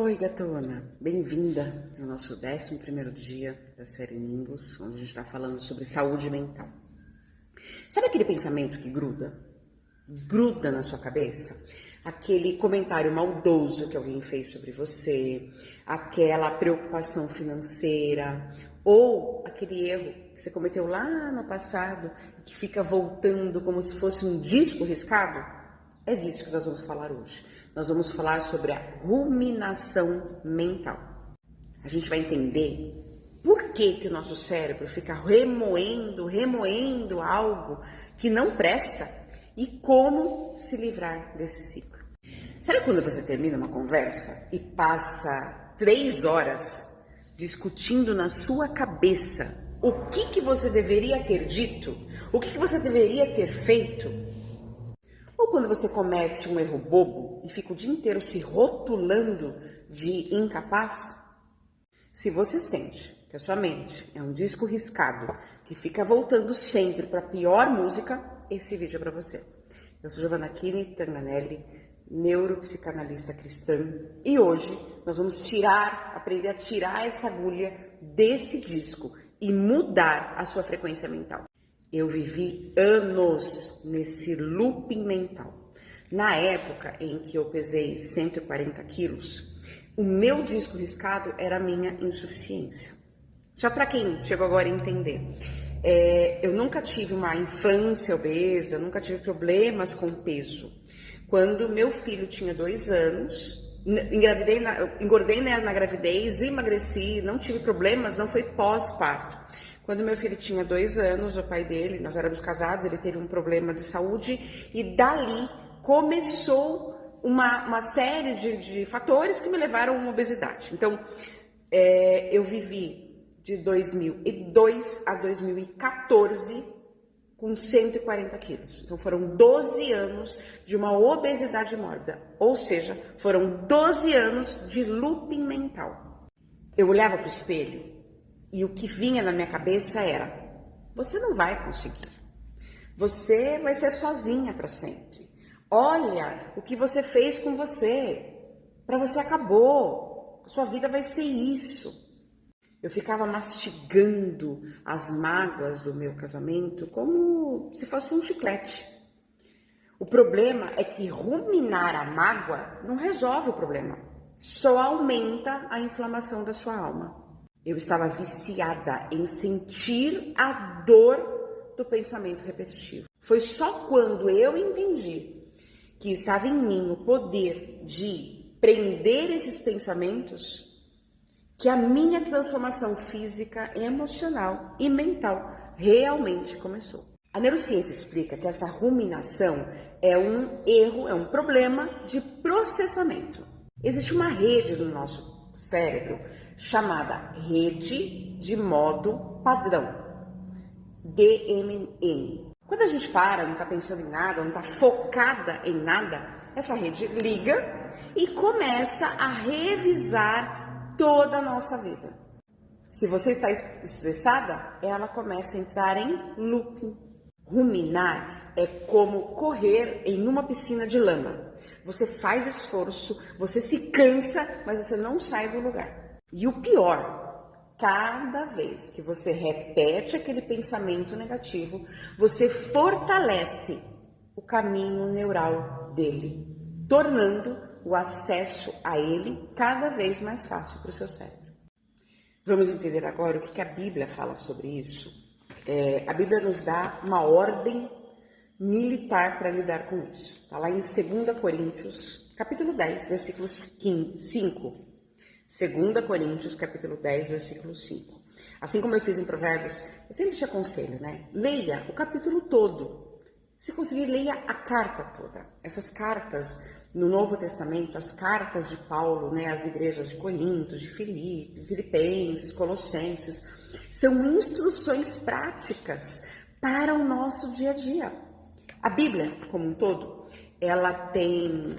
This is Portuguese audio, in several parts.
Oi, gatona, bem-vinda no nosso 11º dia da série Nimbus, onde a gente está falando sobre saúde mental. Sabe aquele pensamento que gruda? Gruda na sua cabeça? Aquele comentário maldoso que alguém fez sobre você, aquela preocupação financeira, ou aquele erro que você cometeu lá no passado e que fica voltando como se fosse um disco riscado? É disso que nós vamos falar hoje. Nós vamos falar sobre a ruminação mental. A gente vai entender por que o nosso cérebro fica remoendo algo que não presta e como se livrar desse ciclo. Sabe quando você termina uma conversa e passa 3 horas discutindo na sua cabeça o que você deveria ter dito, o que você deveria ter feito? Ou quando você comete um erro bobo e fica o dia inteiro se rotulando de incapaz? Se você sente que a sua mente é um disco riscado que fica voltando sempre para a pior música, esse vídeo é para você. Eu sou Giovanna Kini Tanganelli, neuropsicanalista cristã, e hoje nós vamos aprender a tirar essa agulha desse disco e mudar a sua frequência mental. Eu vivi anos nesse looping mental. Na época em que eu pesei 140 quilos, o meu disco riscado era a minha insuficiência. Só para quem chegou agora a entender, eu nunca tive uma infância obesa, nunca tive problemas com peso. Quando meu filho tinha 2 anos, engordei na gravidez, emagreci, não tive problemas, não foi pós-parto. Quando meu filho tinha 2 anos, o pai dele, nós éramos casados, ele teve um problema de saúde e dali começou uma série de fatores que me levaram a uma obesidade. Então, eu vivi de 2002 a 2014 com 140 quilos. Então, foram 12 anos de uma obesidade mórbida, ou seja, foram 12 anos de looping mental. Eu olhava para o espelho e o que vinha na minha cabeça era: você não vai conseguir. Você vai ser sozinha para sempre. Olha o que você fez com você. Para você acabou. Sua vida vai ser isso. Eu ficava mastigando as mágoas do meu casamento como se fosse um chiclete. O problema é que ruminar a mágoa não resolve o problema. Só aumenta a inflamação da sua alma. Eu estava viciada em sentir a dor do pensamento repetitivo. Foi só quando eu entendi que estava em mim o poder de prender esses pensamentos que a minha transformação física, emocional e mental realmente começou. A neurociência explica que essa ruminação é um erro, é um problema de processamento. Existe uma rede no nosso cérebro chamada rede de modo padrão, DMN. Quando a gente para, não está pensando em nada, não está focada em nada, essa rede liga e começa a revisar toda a nossa vida. Se você está estressada, ela começa a entrar em looping. Ruminar é como correr em uma piscina de lama. Você faz esforço, você se cansa, mas você não sai do lugar. E o pior, cada vez que você repete aquele pensamento negativo, você fortalece o caminho neural dele, tornando o acesso a ele cada vez mais fácil para o seu cérebro. Vamos entender agora o que a Bíblia fala sobre isso. A Bíblia nos dá uma ordem militar para lidar com isso. Está lá em 2 Coríntios, capítulo 10, versículo 5. 2 Coríntios, capítulo 10, versículo 5. Assim como eu fiz em Provérbios, eu sempre te aconselho, né? Leia o capítulo todo. Se conseguir, leia a carta toda. Essas cartas no Novo Testamento, as cartas de Paulo, né, às igrejas de Corinto, de Filipenses, Colossenses, são instruções práticas para o nosso dia a dia. A Bíblia, como um todo, ela tem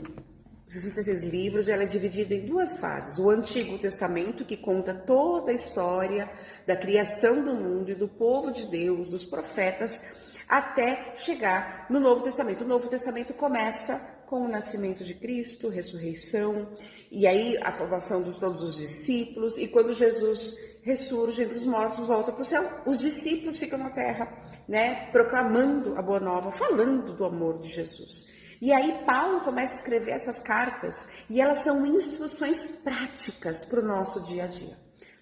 66 livros e ela é dividida em 2 fases. O Antigo Testamento, que conta toda a história da criação do mundo e do povo de Deus, dos profetas, até chegar no Novo Testamento. O Novo Testamento começa com o nascimento de Cristo, ressurreição, e aí a formação de todos os discípulos, e quando Jesus ressurge entre os mortos, volta para o céu, os discípulos ficam na terra, né, proclamando a boa nova, falando do amor de Jesus. E aí Paulo começa a escrever essas cartas, e elas são instruções práticas para o nosso dia a dia.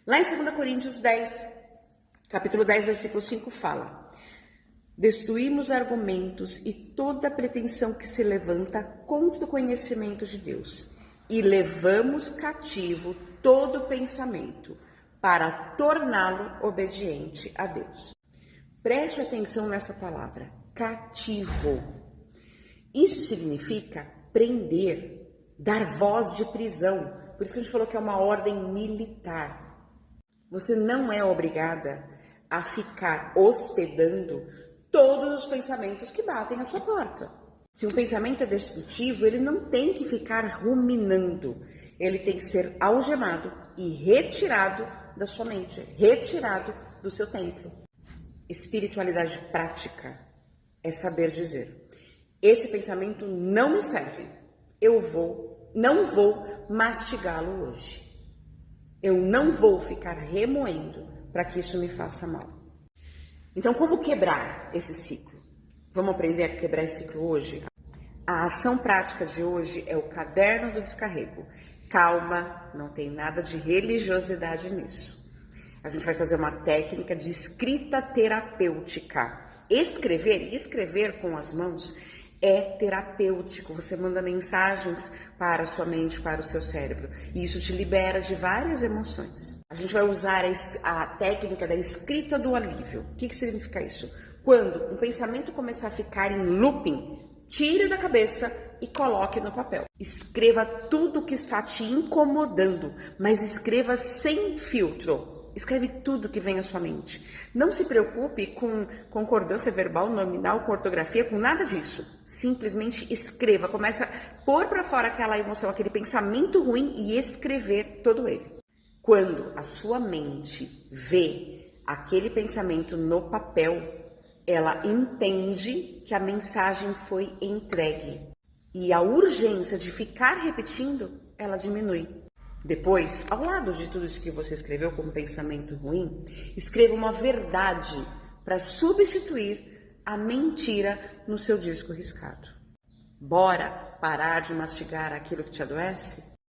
Lá em 2 Coríntios 10, capítulo 10, versículo 5, fala: destruímos argumentos e toda pretensão que se levanta contra o conhecimento de Deus, e levamos cativo todo pensamento para torná-lo obediente a Deus. Preste atenção nessa palavra, cativo. Isso significa prender, dar voz de prisão. Por isso que a gente falou que é uma ordem militar. Você não é obrigada a ficar hospedando todos os pensamentos que batem à sua porta. Se um pensamento é destrutivo, ele não tem que ficar ruminando. Ele tem que ser algemado e retirado da sua mente, retirado do seu templo. Espiritualidade prática é saber dizer: esse pensamento não me serve. Não vou mastigá-lo hoje. Eu não vou ficar remoendo para que isso me faça mal. Então, como quebrar esse ciclo? Vamos aprender a quebrar esse ciclo hoje? A ação prática de hoje é o caderno do descarrego. Calma, não tem nada de religiosidade nisso. A gente vai fazer uma técnica de escrita terapêutica. Escrever com as mãos é terapêutico. Você manda mensagens para a sua mente, para o seu cérebro. E isso te libera de várias emoções. A gente vai usar a técnica da escrita do alívio. O que significa isso? Quando um pensamento começar a ficar em looping, tire da cabeça e coloque no papel. Escreva tudo que está te incomodando, mas escreva sem filtro. Escreve tudo que vem à sua mente. Não se preocupe com concordância verbal, nominal, com ortografia, com nada disso. Simplesmente escreva. Começa a pôr para fora aquela emoção, aquele pensamento ruim e escrever todo ele. Quando a sua mente vê aquele pensamento no papel, ela entende que a mensagem foi entregue. E a urgência de ficar repetindo, ela diminui. Depois, ao lado de tudo isso que você escreveu como pensamento ruim, escreva uma verdade para substituir a mentira no seu disco riscado. Bora parar de mastigar aquilo que te adoece?